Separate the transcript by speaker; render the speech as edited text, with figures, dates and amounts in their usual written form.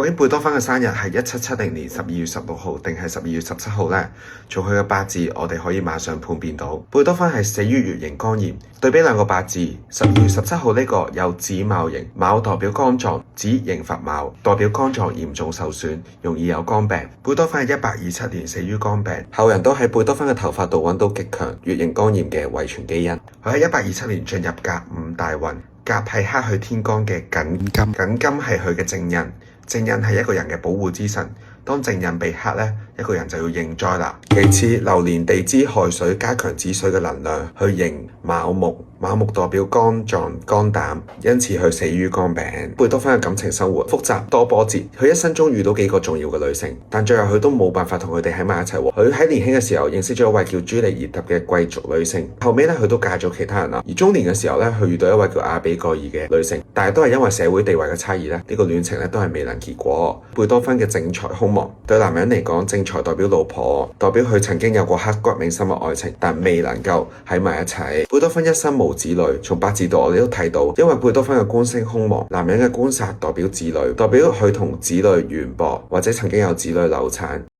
Speaker 1: 究竟貝多芬嘅生日係1770年12月16號定係12月17號呢？從佢嘅八字，我哋可以馬上判別到，貝多芬係死於乙型肝炎。對比兩個八字，12月17號呢個有子卯刑，卯代表肝臟，子刑伐卯，代表肝臟嚴重受損，容易有肝病。貝多芬係1827年死於肝病，後人都喺貝多芬嘅頭髮度揾到極強乙型肝炎嘅遺傳基因。佢喺1827年進入甲午大運。甲係克去天干嘅庚金，庚金係佢嘅正印，正印係一個人嘅保護之神。當正印被克呢，一個人就要應災啦。其次，流年地支亥水加強子水嘅能量，去刑卯木，卯木代表肝臟、肝膽，因此佢死於肝病。貝多芬嘅感情生活複雜多波折，佢一生中遇到幾個重要嘅女性，但最後佢都冇辦法同佢哋喺埋一齊。佢喺年輕嘅時候認識咗一位叫朱莉葉特嘅貴族女性，後尾咧佢都嫁咗其他人啦。而中年嘅時候咧，佢遇到一位叫阿比蓋爾嘅女性，但係都係因為社會地位嘅差異咧，呢個戀情咧都係未能結果。貝多芬嘅正財空亡，對男人嚟講，正財代表老婆，代表佢曾經有過刻骨銘心嘅愛情，但未能夠喺埋一齊。貝多芬一生無子女，從八字度我哋都睇到，因為貝多芬嘅官星空亡，男人嘅官煞代表子女，代表佢同子女緣薄，或者曾經有子女流產。